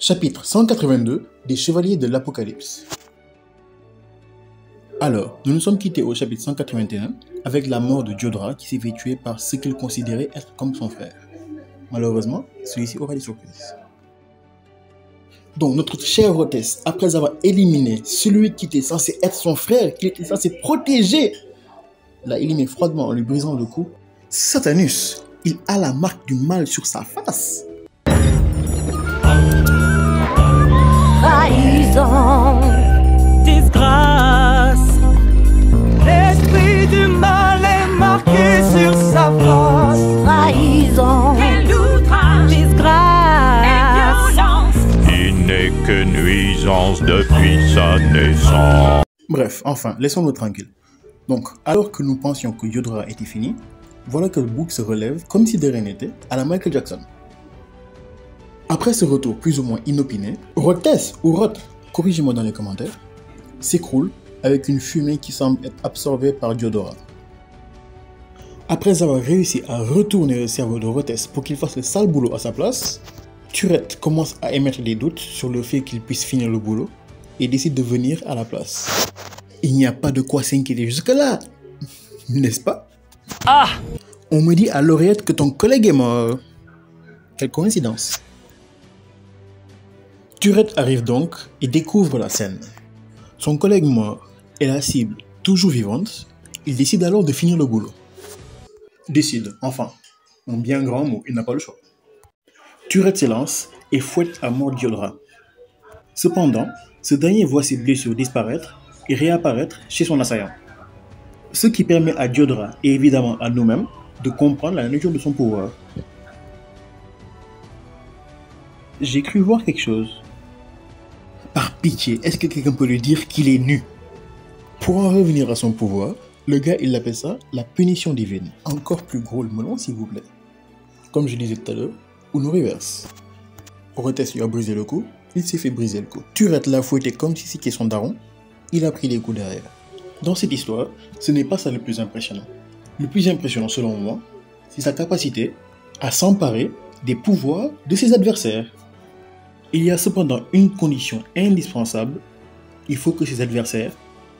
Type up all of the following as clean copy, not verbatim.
Chapitre 182 des Chevaliers de l'Apocalypse. Alors, nous nous sommes quittés au chapitre 181 avec la mort de Diodra qui s'est fait tuer par ce qu'il considérait être comme son frère. Malheureusement, celui-ci aura des surprises. Donc notre chère hôtesse, après avoir éliminé celui qui était censé être son frère, qui était censé protéger, l'a éliminé froidement en lui brisant le cou. Satanus, il a la marque du mal sur sa face. Trahison, disgrâce, l'esprit du mal est marqué sur sa face. Trahison, disgrâce, et violence. Il n'est que nuisance depuis sa naissance. Bref, enfin, laissons-nous tranquilles. Donc, alors que nous pensions que Diodra était fini, voilà que le bouc se relève comme si de rien n'était, à la Michael Jackson. Après ce retour plus ou moins inopiné, Rotes ou Roth, corrigez-moi dans les commentaires, s'écroule avec une fumée qui semble être absorbée par Diodra. Après avoir réussi à retourner le cerveau de Rotes pour qu'il fasse le sale boulot à sa place, Turette commence à émettre des doutes sur le fait qu'il puisse finir le boulot et décide de venir à la place. Il n'y a pas de quoi s'inquiéter jusque-là, n'est-ce pas? Ah! On me dit à l'oreillette que ton collègue est mort. Quelle coïncidence. Turette arrive donc et découvre la scène. Son collègue mort et la cible toujours vivante, il décide alors de finir le boulot. Décide, enfin, en bien grand mot, il n'a pas le choix. Turette s'élance et fouette à mort Diodra. Cependant, ce dernier voit ses blessures disparaître et réapparaître chez son assaillant. Ce qui permet à Diodra et évidemment à nous-mêmes de comprendre la nature de son pouvoir. J'ai cru voir quelque chose. Par pitié, est-ce que quelqu'un peut lui dire qu'il est nu? Pour en revenir à son pouvoir, le gars il appelle ça la punition divine. Encore plus gros le melon s'il vous plaît. Comme je disais tout à l'heure, Uno reverse. Rotes lui a brisé le cou, il s'est fait briser le cou. Turette l'a fouetté comme si c'était son daron, il a pris les coups derrière. Dans cette histoire, ce n'est pas ça le plus impressionnant. Le plus impressionnant selon moi, c'est sa capacité à s'emparer des pouvoirs de ses adversaires. Il y a cependant une condition indispensable, il faut que ses adversaires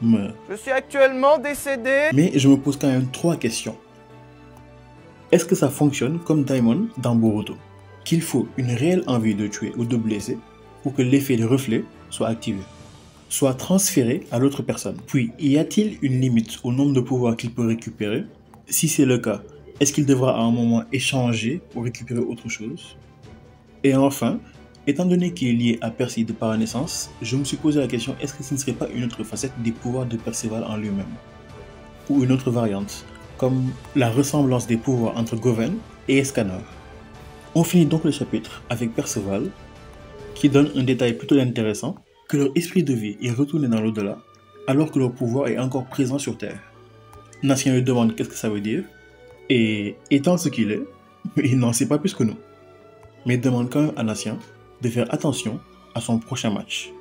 meurent. Je suis actuellement décédé. Mais je me pose quand même 3 questions. Est-ce que ça fonctionne comme Daimon dans Boruto, qu'il faut une réelle envie de tuer ou de blesser pour que l'effet de reflet soit activé, soit transféré à l'autre personne? Puis, y a-t-il une limite au nombre de pouvoirs qu'il peut récupérer? Si c'est le cas, est-ce qu'il devra à un moment échanger pour récupérer autre chose? Et enfin, étant donné qu'il est lié à Percy de par naissance, je me suis posé la question, est-ce que ce ne serait pas une autre facette des pouvoirs de Perceval en lui-même? Ou une autre variante, comme la ressemblance des pouvoirs entre Goven et Escanor. On finit donc le chapitre avec Perceval, qui donne un détail plutôt intéressant, que leur esprit de vie est retourné dans l'au-delà, alors que leur pouvoir est encore présent sur Terre. Natien lui demande qu'est-ce que ça veut dire, et étant ce qu'il est, il n'en sait pas plus que nous. Mais demande quand même à Natien de faire attention à son prochain match.